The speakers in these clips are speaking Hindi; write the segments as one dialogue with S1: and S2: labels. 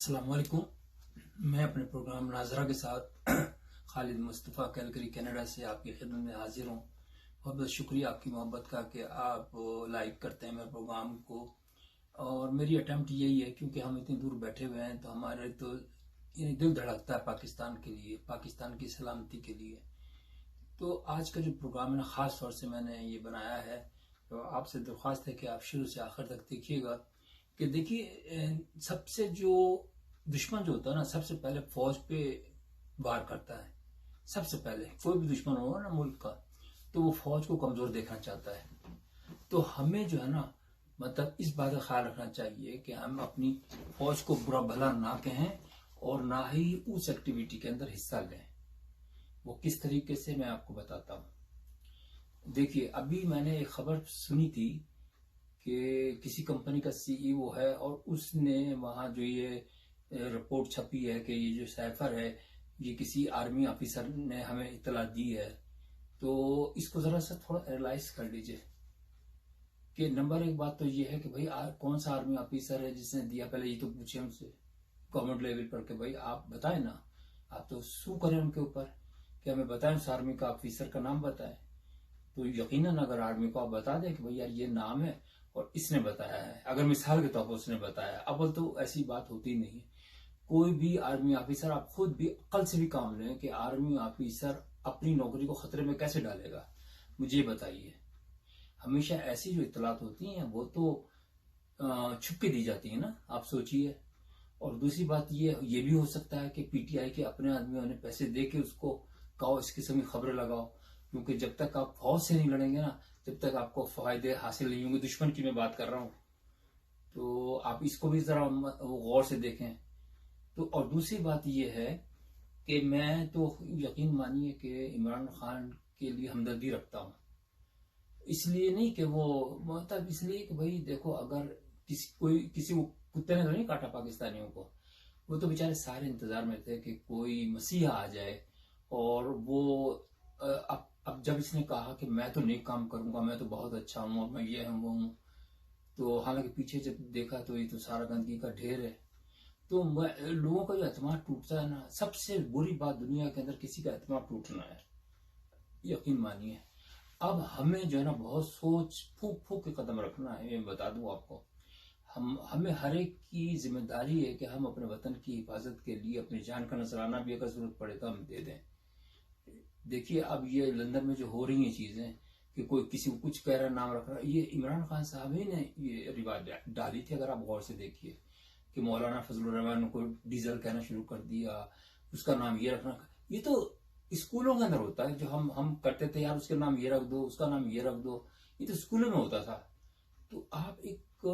S1: अस्सलाम वालेकुम। मैं अपने प्रोग्राम नाजरा के साथ खालिद मुस्तफ़ा कैलगरी कनाडा से आपकी खिदमत में हाजिर हूँ। बहुत बहुत शुक्रिया आपकी मोहब्बत का कि आप लाइक करते हैं मेरे प्रोग्राम को। और मेरी अटेम्प्ट यही है, क्योंकि हम इतनी दूर बैठे हुए हैं तो हमारे तो ये दिल धड़कता है पाकिस्तान के लिए, पाकिस्तान की सलामती के लिए। तो आज का जो प्रोग्राम है ना, ख़ास तौर से मैंने ये बनाया है, तो आपसे दरख्वास्त है कि आप शुरू से आखिर तक देखिएगा। कि देखिए, सबसे जो दुश्मन जो होता है ना, सबसे पहले फौज पे वार करता है। सबसे पहले कोई भी दुश्मन होगा ना मुल्क का, तो वो फौज को कमजोर देखना चाहता है। तो हमें जो है ना, मतलब इस बात का ख्याल रखना चाहिए कि हम अपनी फौज को बुरा भला ना कहें और ना ही उस एक्टिविटी के अंदर हिस्सा लें। वो किस तरीके से, मैं आपको बताता हूँ। देखिए, अभी मैंने एक खबर सुनी थी कि किसी कंपनी का सीईओ है और उसने वहां जो ये रिपोर्ट छपी है कि ये जो साइफर है, ये किसी आर्मी ऑफिसर ने हमें इतला दी है। तो इसको जरा सा थोड़ा एनालाइज कर लीजिए कि नंबर एक बात तो ये है कि भाई कौन सा आर्मी ऑफिसर है जिसने दिया, पहले ये तो पूछे हमसे गवर्नमेंट लेवल पर कि भाई आप बताएं ना, आप तो सू करें उनके ऊपर कि हमें बताएं उस आर्मी का ऑफिसर का नाम बताएं। तो यकीनन अगर आर्मी को आप बता दें कि भाई यार ये नाम है और इसने बताया है, अगर मिसाल के तौर पर उसने बताया, अब तो ऐसी बात होती नहीं है। कोई भी आर्मी ऑफिसर, आप खुद भी अक्ल से भी काम लें कि आर्मी ऑफिसर अपनी नौकरी को खतरे में कैसे डालेगा, मुझे बताइए। हमेशा ऐसी जो इतलात होती हैं वो तो छुप के दी जाती है ना, आप सोचिए। और दूसरी बात ये भी हो सकता है कि पीटीआई के अपने आदमियों ने पैसे दे के उसको कहो इस किस्म की खबरें लगाओ, क्योंकि जब तक आप फौज से नहीं लड़ेंगे ना, जब तक आपको फायदे हासिल नहीं होंगे। दुश्मन की मैं बात कर रहा हूं, तो आप इसको भी जरा गौर से देखें। तो और दूसरी बात यह है कि मैं तो यकीन मानिए कि इमरान खान के लिए हमदर्दी रखता हूं। इसलिए नहीं कि वो, मतलब इसलिए कि भाई देखो, अगर किसी को कुत्ते ने तो नहीं काटा पाकिस्तानियों को, वो तो बेचारे सारे इंतजार में थे कि कोई मसीहा आ जाए। और वो अब जब इसने कहा कि मैं तो नेक काम करूंगा, मैं तो बहुत अच्छा हूं और मैं ये हूं वो हूं, तो हालांकि पीछे जब देखा तो ये तो सारा गंदगी का ढेर है। तो लोगों का जो एतमाद टूटता है ना, सबसे बुरी बात दुनिया के अंदर किसी का एतमाद टूटना है, यकीन मानिए। अब हमें जो है ना बहुत सोच फूक फूक के कदम रखना है। मैं बता दूं आपको, हमें हर एक की जिम्मेदारी है कि हम अपने वतन की हिफाजत के लिए अपनी जान का नजराना भी अगर जरूरत पड़े तो हम दे दें। देखिए, अब ये लंदन में जो हो रही है चीजें कि कोई किसी को कुछ कह रहा, नाम रख रहा, ये इमरान खान साहब ही ने ये रिवाज डाली थी। अगर आप गौर से देखिए कि मौलाना फजलुर रहमान को डीजल कहना शुरू कर दिया, उसका नाम ये रखना। ये तो स्कूलों के अंदर होता है, जो हम करते थे, यार उसके नाम ये रख दो, उसका नाम ये रख दो। ये तो स्कूलों में होता था। तो आप एक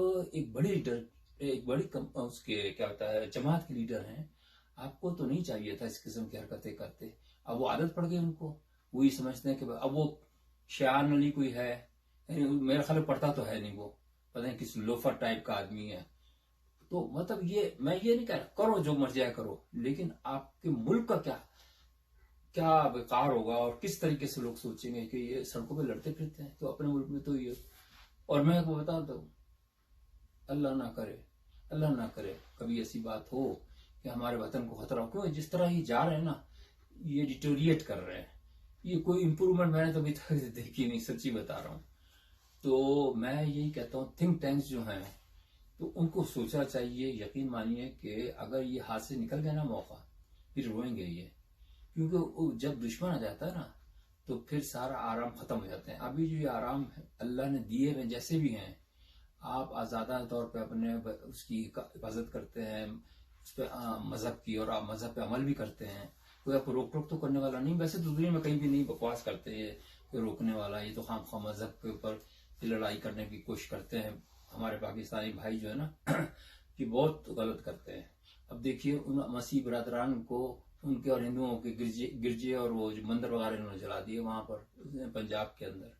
S1: बड़ी लीडर, एक बड़ी उसके क्या होता है, जमात के लीडर हैं, आपको तो नहीं चाहिए था इस किस्म की हरकतें करते। अब वो आदत पड़ गई उनको, वो ये समझते हैं कि अब वो शान अली कोई है, मेरा ख्याल पढ़ता तो है नहीं वो, पता नहीं किस लोफर टाइप का आदमी है। तो मतलब ये, मैं ये नहीं कह रहा करो जो मर्जी आए करो, लेकिन आपके मुल्क का क्या क्या बेकार होगा और किस तरीके से लोग सोचेंगे कि ये सड़कों पे लड़ते फिरते हैं। तो अपने मुल्क में तो ये, और मैं आपको बताता हूँ, अल्लाह ना करे, अल्लाह ना करे कभी ऐसी बात हो कि हमारे वतन को खतरा हो। क्यों जिस तरह ये जा रहे हैं ना, ये डिटोरिएट कर रहे हैं, ये कोई इंप्रूवमेंट मैंने तो अभी तक देखी नहीं, सच्ची बता रहा हूँ। तो मैं यही कहता हूँ, थिंक टैंक्स जो हैं तो उनको सोचना चाहिए। यकीन मानिए कि अगर ये हाथ से निकल गया ना मौका, फिर रोएंगे ये, क्योंकि जब दुश्मन आ जाता है ना तो फिर सारा आराम खत्म हो जाते हैं। अभी जो ये आराम अल्लाह ने दिए हुए जैसे भी हैं, आप आज़ादा तौर पे अपने उसकी हिफाजत करते हैं, उस पर मजहब की, और आप मजहब पे अमल भी करते हैं। कोई आपको रोक टोक तो करने वाला नहीं। वैसे तो दुनिया में कहीं भी नहीं बकवास करते हैं कोई रोकने वाला, ये तो खामखा मजहब के ऊपर लड़ाई करने की कोशिश करते हैं हमारे पाकिस्तानी भाई जो है ना कि बहुत गलत करते हैं। अब देखिए, उन मसीह बरदरान को, उनके और हिंदुओं के गिरजे और वो जो मंदिर वगैरह इन्होंने जला दिए वहां पर पंजाब के अंदर।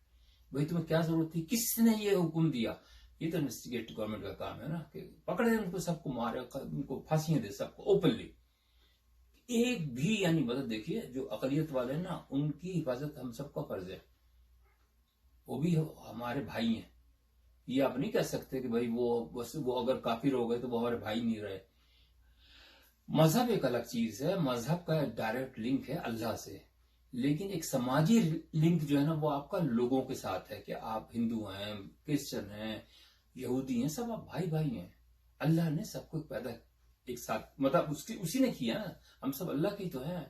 S1: भाई तुम्हें क्या जरूरत थी, किसने ये हुक्म दिया? ये तो इन्वेस्टिगेट गवर्नमेंट का काम है ना, कि पकड़े उनको, सबको मारे, उनको फांसियां दे, सबको ओपनली। एक भी यानी मदद, देखिए जो अकलियत वाले हैं ना, उनकी हिफाजत हम सबका फर्ज है। वो भी हमारे भाई हैं। ये आप नहीं कह सकते कि भाई वो बस वो अगर काफिर हो गए तो वो हमारे भाई नहीं रहे। मजहब एक अलग चीज है, मजहब का डायरेक्ट लिंक है अल्लाह से, लेकिन एक समाजी लिंक जो है ना वो आपका लोगों के साथ है कि आप हिंदू हैं, क्रिश्चियन हैं, यहूदी हैं, सब आप भाई भाई हैं। अल्लाह ने सबको पैदा एक साथ, मतलब उसकी उसी ने किया ना, हम सब अल्लाह के ही तो हैं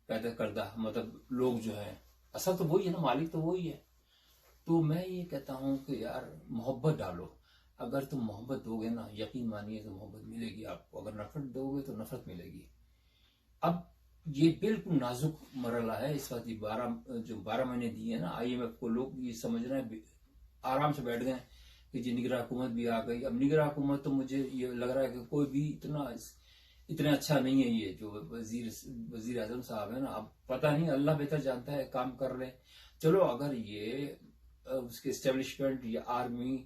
S1: पैदा करदा, मतलब लोग जो है असल तो वही है ना, मालिक तो वही है। तो मैं ये कहता हूं कि यार मोहब्बत डालो, अगर तुम मोहब्बत दोगे ना, यकीन मानिए तो मोहब्बत मिलेगी आपको, अगर नफरत दोगे तो नफरत मिलेगी। अब ये बिल्कुल नाजुक मरला है इस वक्त, 12 महीने दिए है ना IMF को, लोग ये समझ रहे हैं, आराम से बैठ गए कि जी निगरान हुकूमत भी आ गई। अब निगरान हुकूमत तो मुझे ये लग रहा है कि कोई भी इतना अच्छा नहीं है, ये जो वजीर आजम साहब है ना, अब पता नहीं, अल्लाह बेहतर जानता है, काम कर रहे हैं। चलो अगर ये उसके एस्टेब्लिशमेंट या आर्मी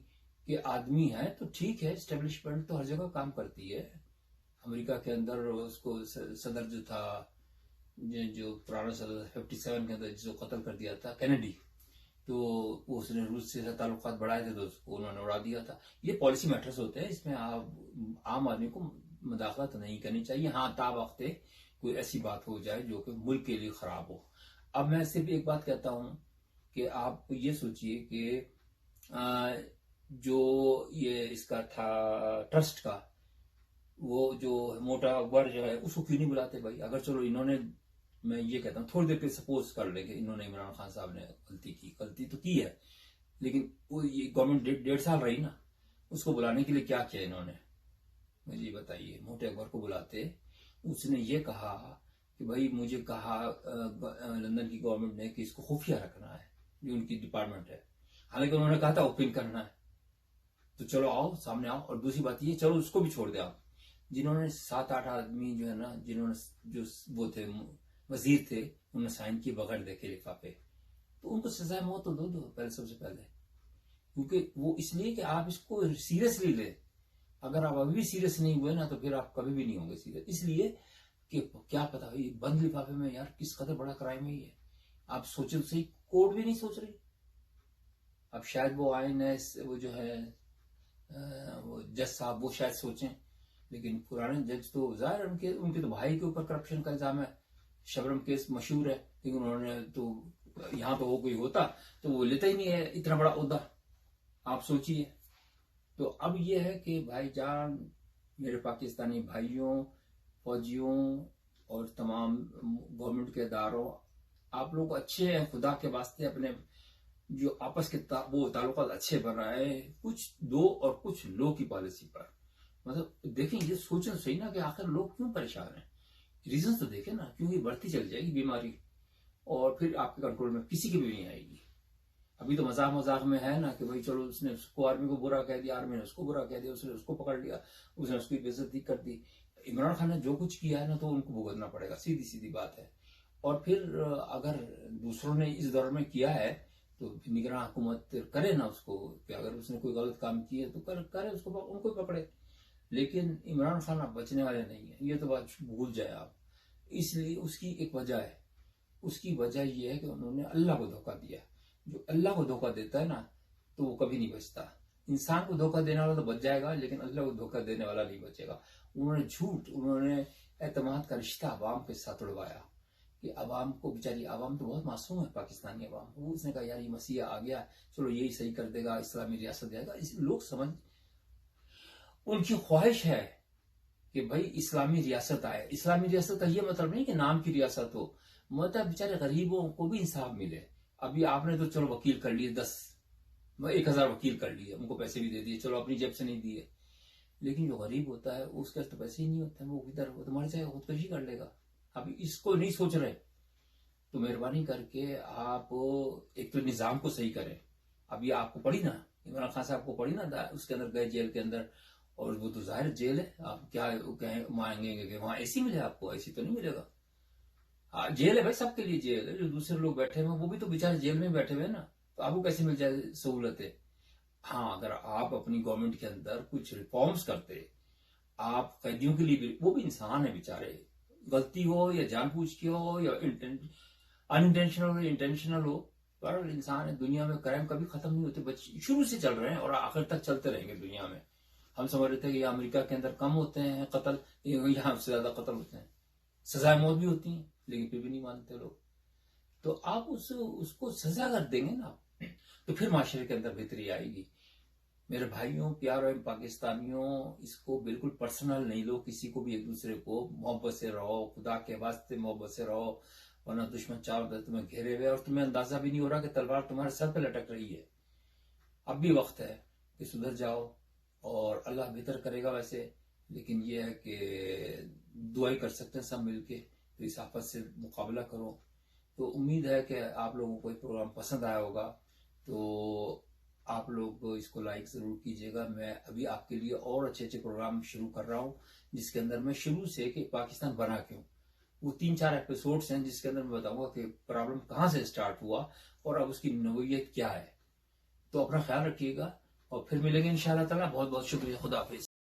S1: के आदमी है तो ठीक है, एस्टेब्लिशमेंट तो हर जगह काम करती है। अमेरिका के अंदर उसको सदर जो था, जो पुराना सदर 57 के अंदर जिसको कत्ल कर दिया था, कैनेडी, तो उसने रूस से ताल्लुकात बढ़ाए थे तो उसको उन्होंने उड़ा दिया था। ये पॉलिसी मैटर्स होते हैं, इसमें आप आम आदमी को मुदाखलत नहीं करनी चाहिए। हाँ, तावक्ते कोई ऐसी बात हो जाए जो कि मुल्क के लिए खराब हो। अब मैं सिर्फ एक बात कहता हूं कि आप ये सोचिए कि जो ये इसका था ट्रस्ट का, वो जो मोटा अकबर जो है उसको क्यों नहीं बुलाते भाई? अगर चलो इन्होंने, मैं ये कहता हूँ थोड़ी देर के सपोज कर ले कि इन्होंने, इमरान खान साहब ने गलती तो की है, लेकिन वो ये गवर्नमेंट 1.5 साल रही ना, उसको बुलाने के लिए क्या किया इन्होंने? मुझे ये बताइए। मोटे अकबर को बुलाते, उसने ये कहा कि भाई मुझे कहा लंदन की गवर्नमेंट ने कि इसको खुफिया रखना है, जो उनकी डिपार्टमेंट है, हालांकि उन्होंने कहा था ओपन करना है, तो चलो आओ सामने आओ। और दूसरी बात ये, चलो उसको भी छोड़ दे आप, जिन्होंने 7-8 आदमी जो है ना, जिन्होंने जो वो थे वजीर थे, उन्होंने साइन किए बगैर देखे लिफाफे, तो उनको सजा मौत तो दो पहले, सबसे पहले। क्योंकि वो इसलिए कि आप इसको सीरियसली ले, अगर आप अभी भी सीरियस नहीं हुए ना तो फिर आप कभी भी नहीं होंगे सीरियस। इसलिए कि क्या पता बंद लिफाफे में यार किस कदर बड़ा क्राइम है ये, आप सोचे तो सही, कोर्ट भी नहीं सोच रही। अब शायद वो INS वो जो है वो जज साहब वो शायद सोचें, लेकिन पुराने जज तो जाहिर उनके तो भाई के ऊपर करप्शन का इल्जाम है, शबरम केस मशहूर है, लेकिन उन्होंने तो यहाँ तो वो कोई होता तो वो लेता ही नहीं है इतना बड़ा ओहदा, आप सोचिए। तो अब ये है कि भाईजान, मेरे पाकिस्तानी भाइयों, फौजियों और तमाम गवर्नमेंट के इदारों, आप लोग अच्छे हैं, खुदा के वास्ते अपने जो आपस के वो ताल्लुकात अच्छे बनाए, कुछ दो और कुछ लो की पॉलिसी पर। मतलब देखें, ये सोचना सही ना कि आखिर लोग क्यों परेशान हैं, रीजन तो देखें ना, क्योंकि बढ़ती चल जाएगी बीमारी और फिर आपके कंट्रोल में किसी की भी नहीं आएगी। अभी तो मजाक मजाक में है ना कि भाई चलो उसने उसको आर्मी को बुरा कह दिया, आर्मी ने उसको बुरा कह दिया, उसने उसको पकड़ लिया, उसने उसकी बेइज्जती कर दी। इमरान खान ने जो कुछ किया है ना तो उनको भुगतना पड़ेगा, सीधी सीधी बात है। और फिर अगर दूसरों ने इस दौर में किया है तो निगरान हुकूमत करे ना उसको, कि अगर उसने कोई गलत काम किया तो करे उसको, उनको पकड़े। लेकिन इमरान खान अब बचने वाले नहीं है, ये तो बात भूल जाए आप। इसलिए उसकी एक वजह है, उसकी वजह यह है कि उन्होंने अल्लाह को धोखा दिया। जो अल्लाह को धोखा देता है ना तो वो कभी नहीं बचता। इंसान को धोखा देने वाला तो बच जाएगा, लेकिन अल्लाह को धोखा देने वाला नहीं बचेगा। उन्होंने एतमाद का रिश्ता अवाम के साथ उड़वाया कि अवाम को, बेचारी अवाम तो बहुत मासूम है, पाकिस्तानी अवाम। वो उसने कहा यार ये मसीहा आ गया, चलो यही सही कर देगा, इस्लामी रियासत देगा। इस लोग समझ, उनकी ख्वाहिश है कि भाई इस्लामी रियासत आए। इस्लामी रियासत का ये मतलब नहीं कि नाम की रियासत हो, मतलब बेचारे गरीबों को भी इंसाफ मिले। अभी आपने तो चलो वकील कर लिए 10-1000 वकील कर लिए, उनको पैसे भी दे दिए, चलो अपनी जेब से नहीं दिए, लेकिन जो गरीब होता है उसके तो पैसे ही नहीं होते, वो किधर, वो तो मर जाएगा, खुदकुशी कर लेगा। अभी इसको नहीं सोच रहे, तो मेहरबानी करके आप एक तो निजाम को सही करें। अभी आपको पड़ी ना, इमरान खान साहब को पड़ी ना, उसके अंदर गए जेल के अंदर, और वो तो जाहिर जेल है, आप क्या मांगेंगे कि वहां एसी मिले आपको? एसी तो नहीं मिलेगा। जेल है भाई, सबके लिए जेल है। जो दूसरे लोग बैठे हुए वो भी तो बेचारे जेल में बैठे हुए हैं ना, तो आपको कैसे मिल जाए सहूलतें? हाँ, अगर आप अपनी गवर्नमेंट के अंदर कुछ रिफॉर्म्स करते, आप कैदियों के लिए भी, वो भी इंसान है बेचारे, गलती हो या जानबूझ के हो या अनइंटेंशनल हो या इंटेंशनल हो, पर इंसान है। दुनिया में क्राइम कभी खत्म नहीं होते, शुरू से चल रहे हैं और आखिर तक चलते रहेंगे दुनिया में। हम समझ रहे थे कि अमेरिका के अंदर कम होते हैं कत्ल, यहाँ से ज्यादा कत्ल होते हैं, सजाए मौत भी होती हैं, लेकिन फिर भी नहीं मानते लोग। तो आप उसको सजा कर देंगे ना, तो फिर माशरे के अंदर बेहतरी आएगी। मेरे भाइयों, प्यारों, पाकिस्तानियों, इसको बिल्कुल पर्सनल नहीं लो, किसी को भी एक दूसरे को मोहब्बत से रहो, खुदा के वास्ते मोहब्बत से रहो, वरना दुश्मन चारों तरफ तुम्हें घेरे हुए और तुम्हें अंदाजा भी नहीं हो रहा कि तलवार तुम्हारे सर पे लटक रही है। अब भी वक्त है कि सुधर जाओ और अल्लाह बेहतर करेगा वैसे, लेकिन ये है कि दुआई कर सकते हैं सब मिलके, तो इस आफत से मुकाबला करो। तो उम्मीद है कि आप लोगों को ये प्रोग्राम पसंद आया होगा, तो आप लोग इसको लाइक जरूर कीजिएगा। मैं अभी आपके लिए और अच्छे अच्छे प्रोग्राम शुरू कर रहा हूँ, जिसके अंदर मैं शुरू से कि पाकिस्तान बना क्यों, वो 3-4 एपिसोड्स हैं जिसके अंदर मैं बताऊंगा कि प्रॉब्लम कहाँ से स्टार्ट हुआ और अब उसकी नौयत क्या है। तो अपना ख्याल रखिएगा और फिर मिलेंगे इंशाअल्लाह ताला। बहुत बहुत शुक्रिया, खुदा हाफिज।